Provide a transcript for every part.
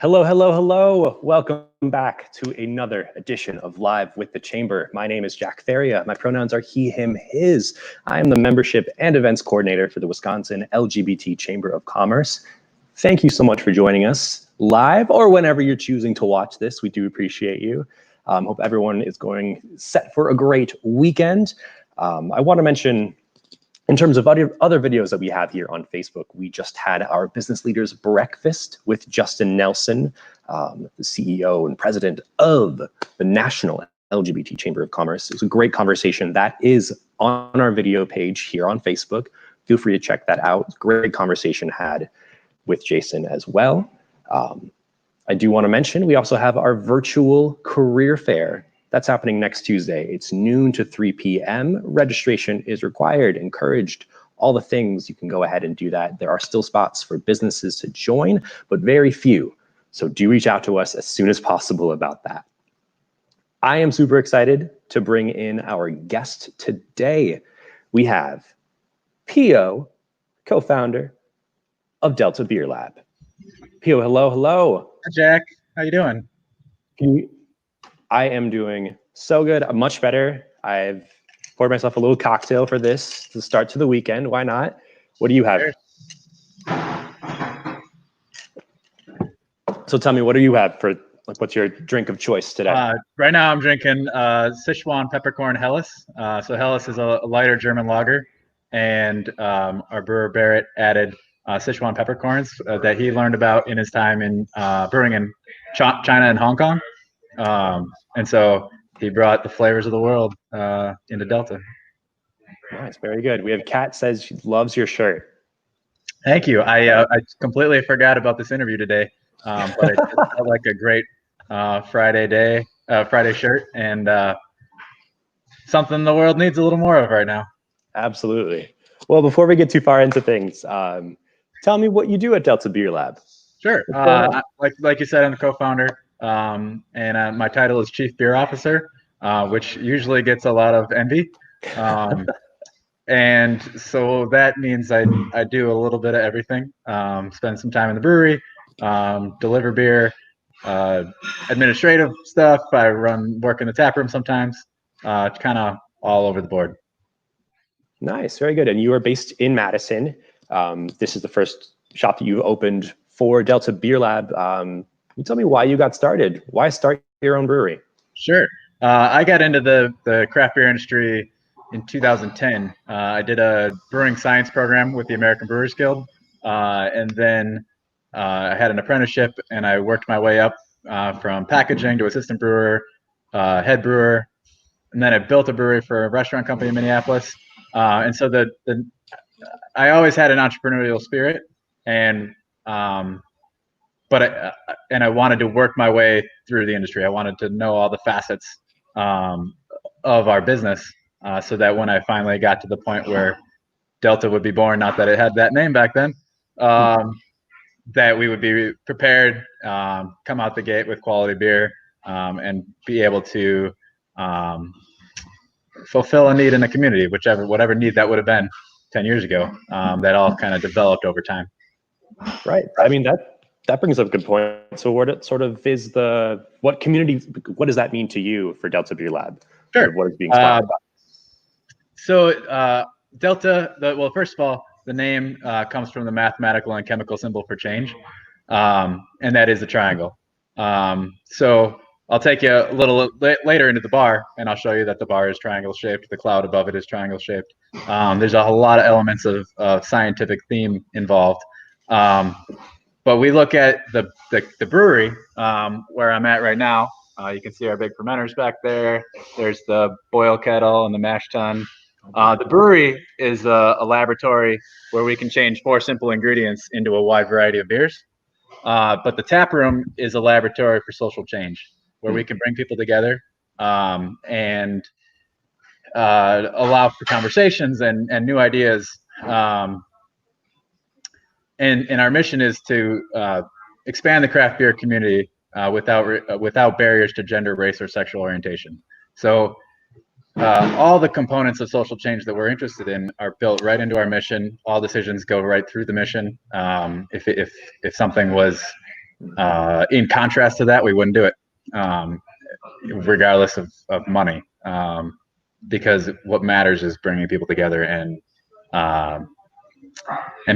Hello, hello, hello. Welcome back to another edition of Live with the Chamber. My name is Jack Theria. My pronouns are he, him, his. I am the membership and events coordinator for the Wisconsin LGBT Chamber of Commerce. Thank you so much for joining us live or whenever you're choosing to watch this. We do appreciate you. Hope everyone is going set for a great weekend. I want to mention, in terms of other videos that we have here on Facebook, we just had our business leaders breakfast with Justin Nelson, the CEO and president of the National LGBT Chamber of Commerce. It was a great conversation that is on our video page here on Facebook. Feel free to check that out. Great conversation had with Jason as well. I do want to mention, we also have our virtual career fair. That's happening next Tuesday. It's noon to 3 p.m. Registration is required, encouraged, all the things. You can go ahead and do that. There are still spots for businesses to join, but very few. So do reach out to us as soon as possible about that. I am super excited to bring in our guest today. We have Pio, co-founder of Delta Beer Lab. Pio, hello, hello. Hi, Jack. How you doing? I am doing so good. I'm much better. I've poured myself a little cocktail for this to start to the weekend. Why not? What do you have? Sure. So tell me, what do you have for, like, what's your drink of choice today? Right now I'm drinking Sichuan Peppercorn Helles. So Helles is a lighter German lager, and our brewer Barrett added Sichuan peppercorns that he learned about in his time in brewing in China and Hong Kong. And so he brought the flavors of the world into Delta. Nice, very good. We have Kat says she loves your shirt. Thank you. I completely forgot about this interview today, but it felt like a great Friday shirt, and something the world needs a little more of right now. Absolutely. Well, before we get too far into things, tell me what you do at Delta Beer Lab. Sure. Like you said, I'm the co-founder. And my title is Chief Beer Officer, which usually gets a lot of envy. And so that means I do a little bit of everything. Spend some time in the brewery, deliver beer, administrative stuff. I work in the tap room sometimes, kind of all over the board. Nice, very good. And you are based in Madison. This is the first shop that you've opened for Delta Beer Lab. Can you tell me why you got started? Why start your own brewery? Sure. I got into the craft beer industry in 2010. I did a brewing science program with the American Brewers Guild. And then I had an apprenticeship, and I worked my way up from packaging to assistant brewer, head brewer. And then I built a brewery for a restaurant company in Minneapolis. And so I always had an entrepreneurial spirit, and I wanted to work my way through the industry. I wanted to know all the facets of our business, so that when I finally got to the point where Delta would be born, not that it had that name back then, that we would be prepared, come out the gate with quality beer, and be able to fulfill a need in the community, whatever need that would have been 10 years ago. That all kind of developed over time. Right. I mean, that brings up a good point. So what is what does that mean to you for Delta Beer Lab? Sure. What is being sponsored about? So Delta, well, first of all, the name comes from the mathematical and chemical symbol for change, and that is the triangle. So I'll take you a little later into the bar, and I'll show you that the bar is triangle shaped. The cloud above it is triangle shaped. There's a lot of elements of scientific theme involved. But we look at the brewery where I'm at right now. You can see our big fermenters back there. There's the boil kettle and the mash tun. The brewery is a laboratory where we can change 4 simple ingredients into a wide variety of beers. But the tap room is a laboratory for social change, where we can bring people together and allow for conversations and new ideas. And our mission is to expand the craft beer community without barriers to gender, race, or sexual orientation. So all the components of social change that we're interested in are built right into our mission. All decisions go right through the mission. If something was In contrast to that, we wouldn't do it, regardless of money, because what matters is bringing people together and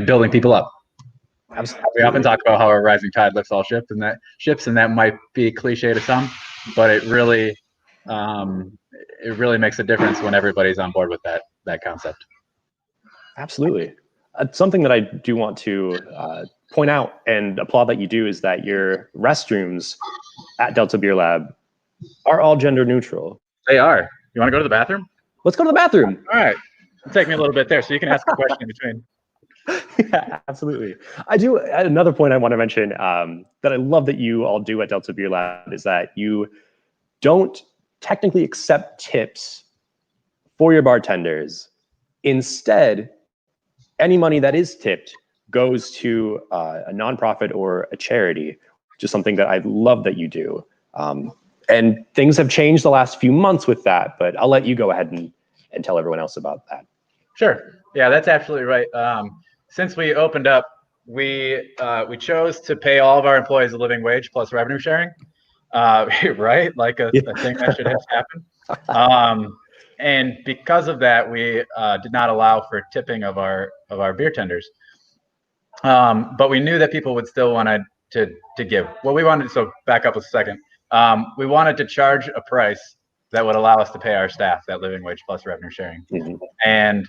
building people up. Absolutely. We often talk about how a rising tide lifts all ships, and that might be cliche to some, but it really makes a difference when everybody's on board with that concept. Absolutely. Something that I do want to point out and applaud that you do is that your restrooms at Delta Beer Lab are all gender neutral. They are. You want to go to the bathroom? Let's go to the bathroom. All right. It'll take me a little bit there, so you can ask a question in between. Yeah, absolutely. I do. Another point I want to mention that I love that you all do at Delta Beer Lab is that you don't technically accept tips for your bartenders. Instead, any money that is tipped goes to a nonprofit or a charity, which is something that I love that you do. And things have changed the last few months with that, but I'll let you go ahead and tell everyone else about that. Sure. Yeah, that's absolutely right. Since we opened up, we chose to pay all of our employees a living wage plus revenue sharing, right? Like a thing that should have happened. And because of that, we did not allow for tipping of our beer tenders. But we knew that people would still want to give. What we wanted, so back up a second. We wanted to charge a price that would allow us to pay our staff that living wage plus revenue sharing. Mm-hmm.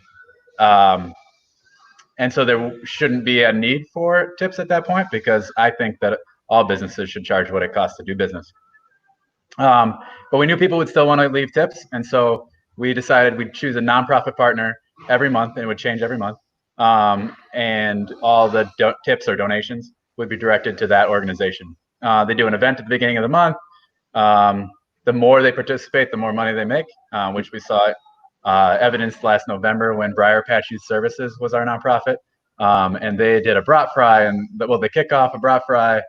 And so there shouldn't be a need for tips at that point, because I think that all businesses should charge what it costs to do business. But we knew people would still want to leave tips, and so we decided we'd choose a nonprofit partner every month, and it would change every month. And all the tips or donations would be directed to that organization. They do an event at the beginning of the month. The more they participate, the more money they make, which we saw evidenced last November when Briar Patch Youth Services was our nonprofit. And they did a brat fry, and they kick off a brat fry.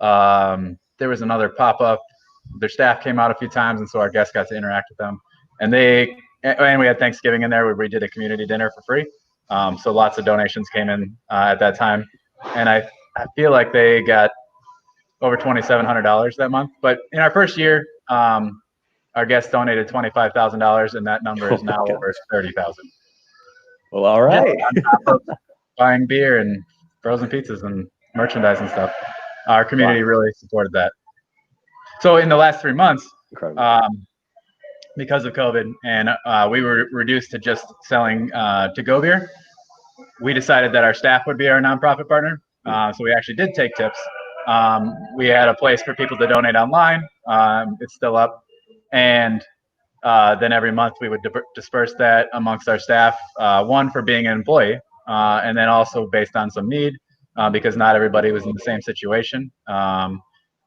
There was another pop-up. Their staff came out a few times, and so our guests got to interact with them. And we had Thanksgiving in there where we did a community dinner for free. So lots of donations came in at that time. And I feel like they got over $2,700 that month. But in our first year, our guests donated $25,000, and that number is now over $30,000. Well, all right. On top of buying beer and frozen pizzas and merchandise and stuff, our community really supported that. So in the last 3 months, because of COVID, and we were reduced to just selling to-go beer, we decided that our staff would be our nonprofit partner. So we actually did take tips. We had a place for people to donate online. It's still up. And then every month we would disperse that amongst our staff, one for being an employee, and then also based on some need, because not everybody was in the same situation.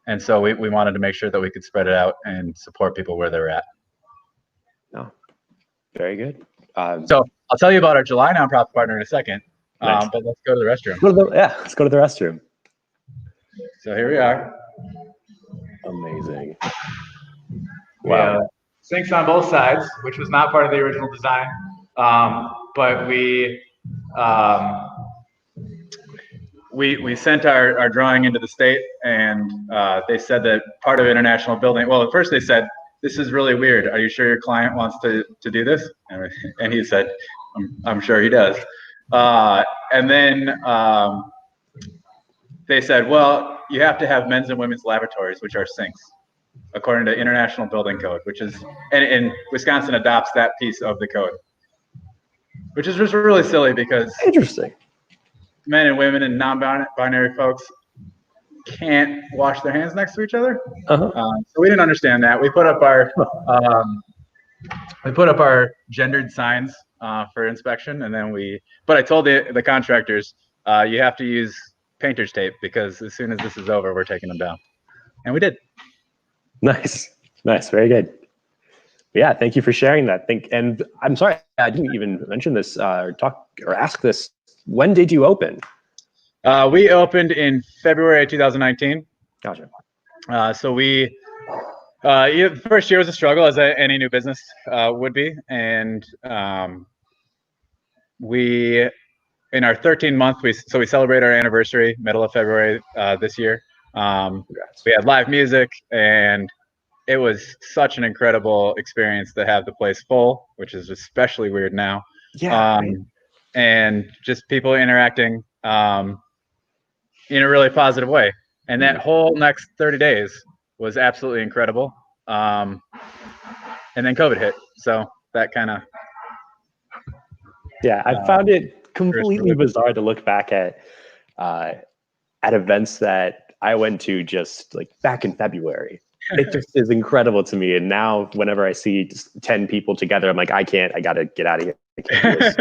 And so we wanted to make sure that we could spread it out and support people where they're at. Oh, very good. So I'll tell you about our July nonprofit partner in a second, nice. But let's go to the restroom. Let's go to the restroom. So here we are. Amazing. Wow. Sinks on both sides, which was not part of the original design. But we sent our drawing into the state, and they said that part of international building. Well, at first they said, "This is really weird. Are you sure your client wants to do this?" And he said, "I'm sure he does." And then they said, "Well, you have to have men's and women's lavatories, which are sinks, according to International Building Code," which is, and Wisconsin adopts that piece of the code, which is just really silly because interesting. Men and women and non-binary folks can't wash their hands next to each other. So we didn't understand that. We put up our gendered signs for inspection, and then but I told the contractors, you have to use painter's tape, because as soon as this is over, we're taking them down, and we did. Nice, very good. Yeah, thank you for sharing that. And I'm sorry, I didn't even mention this or ask this. When did you open? We opened in February 2019. Gotcha. So the first year was a struggle, as any new business would be. And we, in our 13th month, we celebrate our anniversary, middle of February this year. We had live music, and it was such an incredible experience to have the place full, which is especially weird now. Yeah. Right? And just people interacting in a really positive way. And that whole next 30 days was absolutely incredible. And then COVID hit. So that kind of. Yeah, I found it completely bizarre to look back at events that I went to just like back in February. It just is incredible to me. And now whenever I see 10 people together, I'm like, I got to get out of here. I can't do this.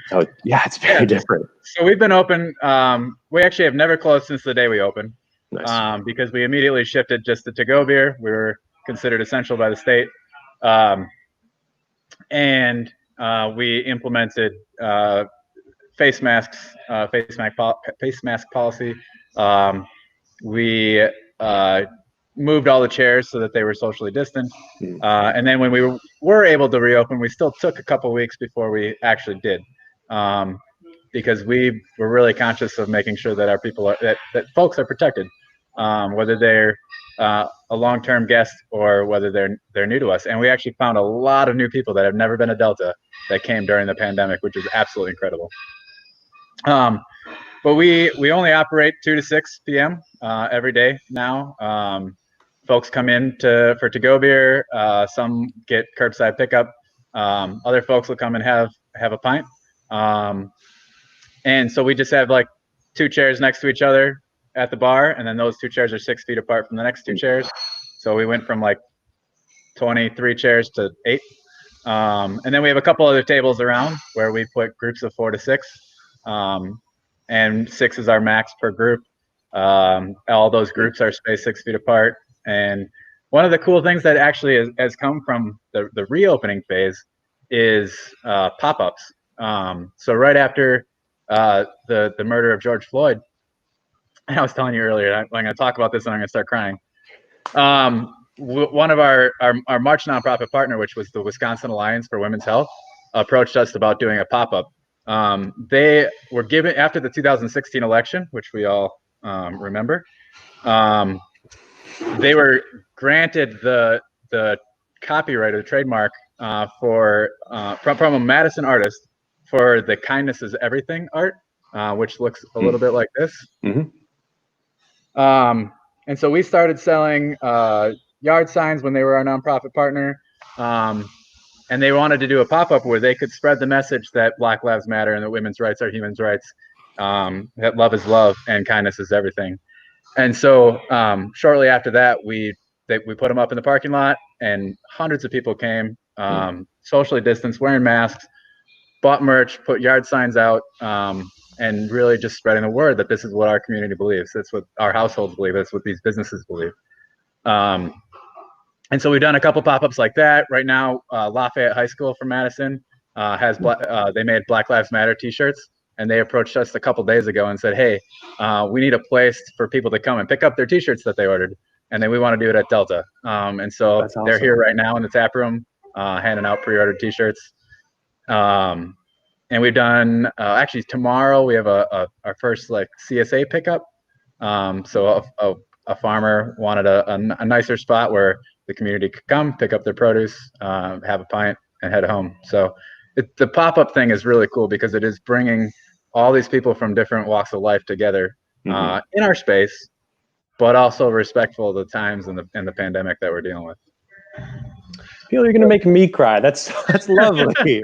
So yeah, it's very different. So we've been open. We actually have never closed since the day we opened. Nice. Because we immediately shifted just to go beer. We were considered essential by the state. And we implemented face mask policy. We moved all the chairs so that they were socially distant. And then when we were able to reopen, we still took a couple weeks before we actually did. Because we were really conscious of making sure that our people that folks are protected, whether they're a long-term guest or whether they're new to us. And we actually found a lot of new people that have never been to Delta that came during the pandemic, which is absolutely incredible. But we only operate 2 to 6 p.m. Every day now. Folks come in for to-go beer. Some get curbside pickup. Other folks will come and have a pint. And so we just have like 2 chairs next to each other at the bar, and then those 2 chairs are 6 feet apart from the next 2 chairs. So we went from like 23 chairs to 8. And then we have a couple other tables around where we put groups of 4 to 6. And 6 is our max per group. All those groups are spaced 6 feet apart. And one of the cool things that actually has come from the reopening phase is pop-ups. So right after the murder of George Floyd, I was telling you earlier, I'm going to talk about this and I'm going to start crying. One of our March nonprofit partner, which was the Wisconsin Alliance for Women's Health, approached us about doing a pop-up. They were given, after the 2016 election, which we all remember, they were granted the copyright or the trademark from a Madison artist for the Kindness is Everything art, which looks a little bit like this. And so we started selling yard signs when they were our nonprofit partner. And they wanted to do a pop-up where they could spread the message that Black Lives Matter and that women's rights are human rights, that love is love and kindness is everything. And so shortly after that, we put them up in the parking lot, and hundreds of people came, socially distanced, wearing masks, bought merch, put yard signs out, and really just spreading the word that this is what our community believes. That's what our households believe. That's what these businesses believe. And so we've done a couple pop-ups like that. Right now, Lafayette High School from Madison they made Black Lives Matter t-shirts, and they approached us a couple days ago and said, hey, we need a place for people to come and pick up their t-shirts that they ordered, and then we want to do it at Delta. And so awesome. They're here right now in the tap room handing out pre-ordered t-shirts. And we've done, actually tomorrow we have our first like CSA pickup. So a farmer wanted a nicer spot where the community could come, pick up their produce, have a pint, and head home. So the pop-up thing is really cool because it is bringing all these people from different walks of life together in our space, but also respectful of the times and the pandemic that we're dealing with. Phil, you're going to make me cry. That's lovely.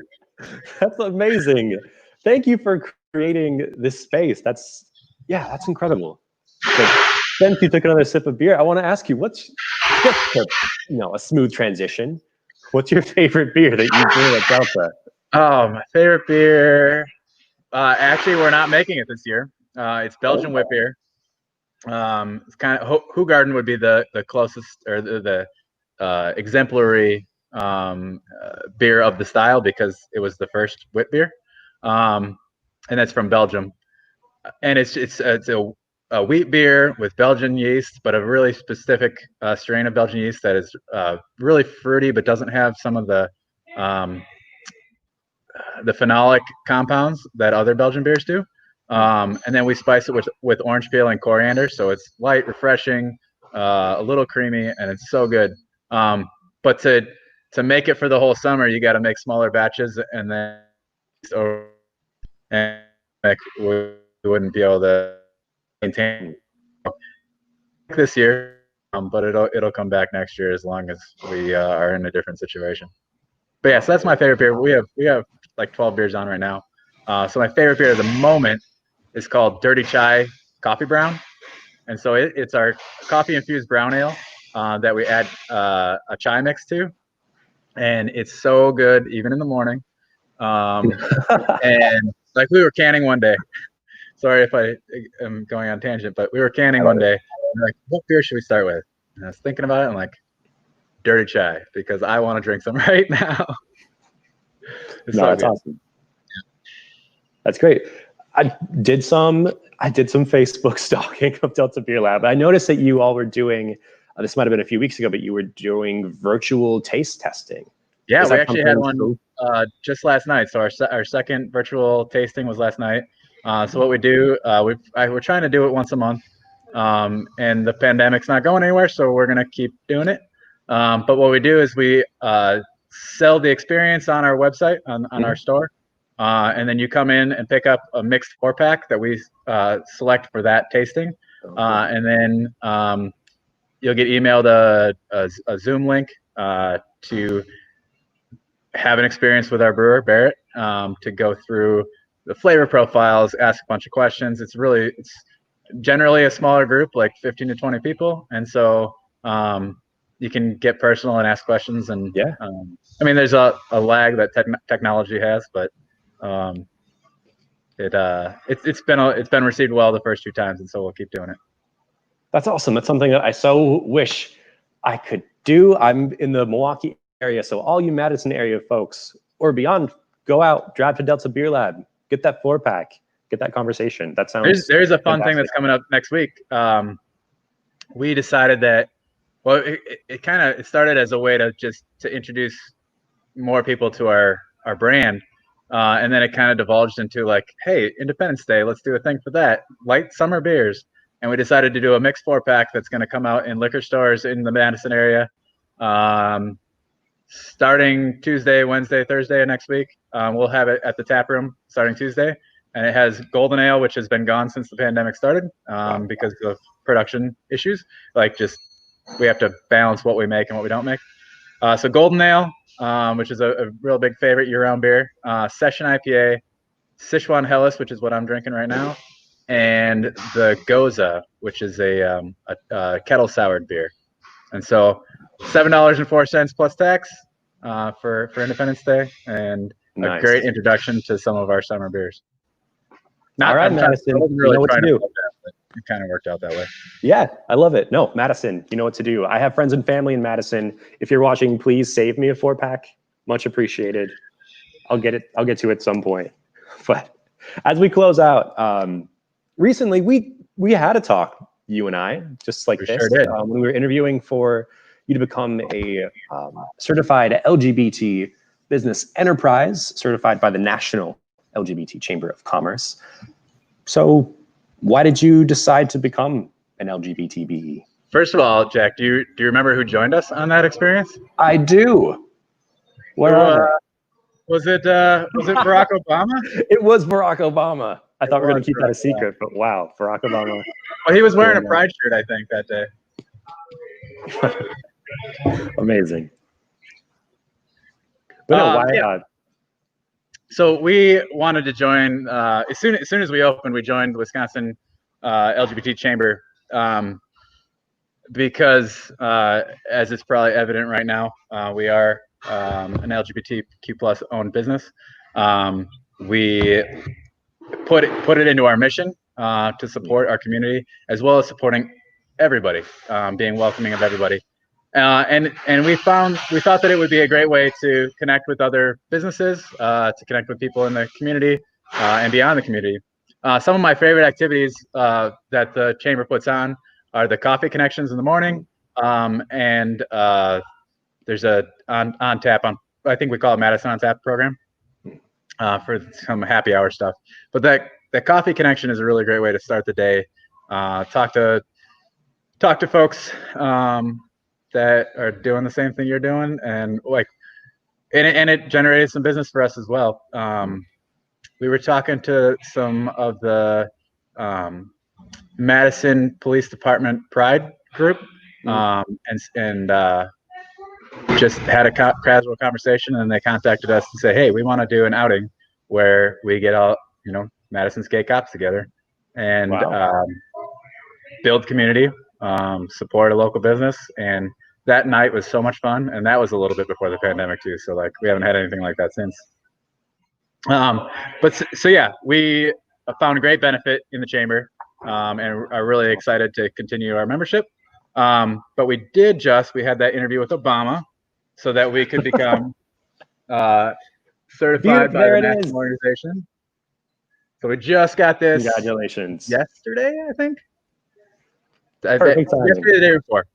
That's amazing. Thank you for creating this space. That's incredible. So, since you took another sip of beer, I want to ask you, what's a smooth transition? What's your favorite beer that you brew at Delta? Oh, my favorite beer. Actually, we're not making it this year. It's Belgian wheat beer. It's kind of Hoegaarden would be the closest or the exemplary beer of the style because it was the first wheat beer, and that's from Belgium. And it's a wheat beer with Belgian yeast, but a really specific strain of Belgian yeast that is really fruity, but doesn't have some of the phenolic compounds that other Belgian beers do. And then we spice it with orange peel and coriander, so it's light, refreshing, a little creamy, and it's so good. But to make it for the whole summer, you got to make smaller batches, and then we wouldn't be able to maintain this year. But it'll come back next year as long as we are in a different situation. But yeah, so that's my favorite beer. We have like 12 beers on right now. So my favorite beer at the moment is called Dirty Chai Coffee Brown, and so it's our coffee infused brown ale that we add a chai mix to, and it's so good even in the morning. And like we were canning one day. Sorry if I am going on tangent, but we were canning one day. And like, what beer should we start with? And I was thinking about it, and like, Dirty Chai, because I want to drink some right now. That's awesome. Yeah. That's great. I did some Facebook stalking of Delta Beer Lab. I noticed that you all were doing, this might have been a few weeks ago, but you were doing virtual taste testing. Yeah, we actually had one just last night. So our second virtual tasting was last night. So what we do, we're trying to do it once a month, and the pandemic's not going anywhere, so we're gonna keep doing it. But what we do is we sell the experience on our website, on our store, and then you come in and pick up a mixed 4-pack that we select for that tasting, and then you'll get emailed a Zoom link to have an experience with our brewer Barrett, to go through the flavor profiles, ask a bunch of questions. It's generally a smaller group, like 15 to 20 people, and so you can get personal and ask questions. And yeah, I mean, there's a lag that technology has, but it's been received well the first 2 times, and so we'll keep doing it. That's awesome. That's something that I so wish I could do. I'm in the Milwaukee area, so all you Madison area folks or beyond, go out, drive to Delta Beer Lab, get that 4-pack, get that conversation. That sounds. There's a fun thing that's coming up next week. We decided that, well, it started as a way to introduce more people to our brand, and then it kind of divulged into like, hey, Independence Day, let's do a thing for that, light summer beers. And we decided to do a mixed 4-pack that's going to come out in liquor stores in the Madison area, starting Tuesday, Wednesday, Thursday of next week. We'll have it at the tap room starting Tuesday, and it has Golden Ale, which has been gone since the pandemic started, because of production issues. Like, we have to balance what we make and what we don't make. So Golden Ale, which is a real big favorite year-round beer. Session IPA, Sichuan Helles, which is what I'm drinking right now, and the Goza, which is a kettle soured beer. And so $7.04 plus tax for Independence Day, and nice. A great introduction to some of our summer beers. All right, Madison, you know what to do. It kind of worked out that way. Yeah, I love it. No, Madison, you know what to do. I have friends and family in Madison. If you're watching, please save me a 4-pack. Much appreciated. I'll get to it at some point. But as we close out, recently we had a talk, you and I, just like this, sure did. When we were interviewing for you to become a certified LGBT business enterprise, certified by the National LGBT Chamber of Commerce. So why did you decide to become an LGBTBE? First of all, Jack, do you remember who joined us on that experience? I do. Was it Barack Obama? It was Barack Obama. I thought we were going to keep that a secret, but wow, Barack Obama. Well, he was wearing a pride shirt, I think, that day. Amazing. But no, why? Yeah. So we wanted to join as soon as we opened. We joined the Wisconsin LGBT Chamber because, as it's probably evident right now, we are an LGBTQ+ owned business. We put it into our mission to support our community, as well as supporting everybody, being welcoming of everybody. And we thought that it would be a great way to connect with other businesses, to connect with people in the community and beyond the community. Some of my favorite activities that the chamber puts on are the coffee connections in the morning, and there's a on tap, I think we call it Madison on Tap program, for some happy hour stuff. But that coffee connection is a really great way to start the day. Talk to folks that are doing the same thing you're doing, and it generated some business for us as well. We were talking to some of the Madison Police Department Pride group, and just had a casual conversation, and they contacted us to say, hey, we want to do an outing where we get all, Madison's gay cops together and build community, support a local business. And that night was so much fun. And that was a little bit before the pandemic too. So we haven't had anything like that since. So yeah, we found a great benefit in the chamber, and are really excited to continue our membership. But we had that interview with Obama so that we could become certified by the national organization. So we just got this. Congratulations. Yesterday, I think. Perfect timing. Yesterday, the day before.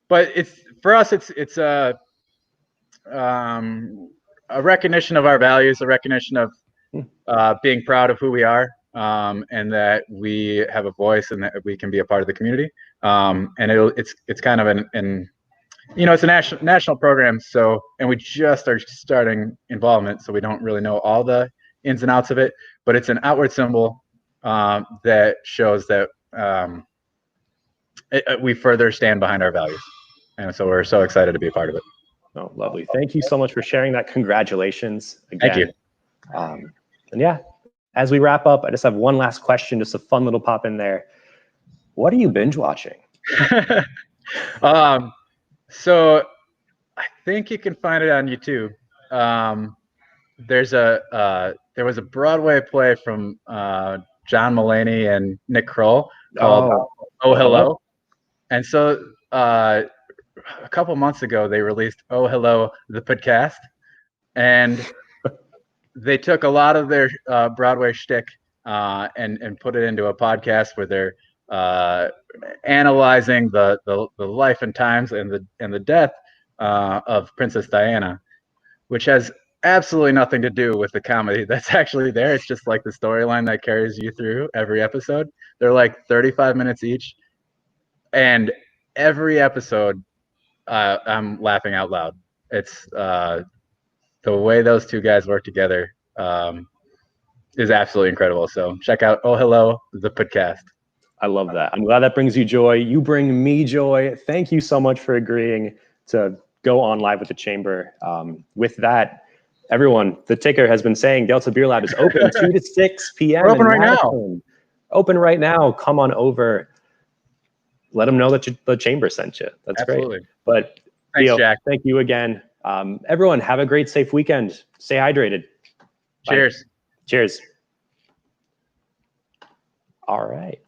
But for us, it's a recognition of our values, a recognition of being proud of who we are, and that we have a voice and that we can be a part of the community. And it's kind of it's a national program. So, and we just are starting involvement, so we don't really know all the ins and outs of it, but it's an outward symbol that shows that we further stand behind our values. And so we're so excited to be a part of it. Oh, lovely. Thank you so much for sharing that. Congratulations again. Thank you. And yeah, as we wrap up, I just have one last question, just a fun little pop in there. What are you binge watching? So I think you can find it on YouTube. There was a Broadway play from John Mulaney and Nick Kroll called Oh Hello. And so a couple months ago, they released Oh Hello, the podcast. And they took a lot of their Broadway shtick and put it into a podcast where they're analyzing the life and times and the death of Princess Diana, which has absolutely nothing to do with the comedy that's actually there. It's just like the storyline that carries you through every episode. They're like 35 minutes each, and every episode I'm laughing out loud. It's the way those two guys work together is absolutely incredible. So check out Oh Hello, the podcast. I love that. I'm glad that brings you joy. You bring me joy. Thank you so much for agreeing to go on Live with the Chamber. With that, everyone, the ticker has been saying Delta Beer Lab is open 2 to 6 p.m. We're open right now. Open right now. Come on over. Let them know that the chamber sent you. That's absolutely great. But thanks, Theo, Jack. Thank you again. Everyone, have a great, safe weekend. Stay hydrated. Cheers. Bye. Cheers. All right.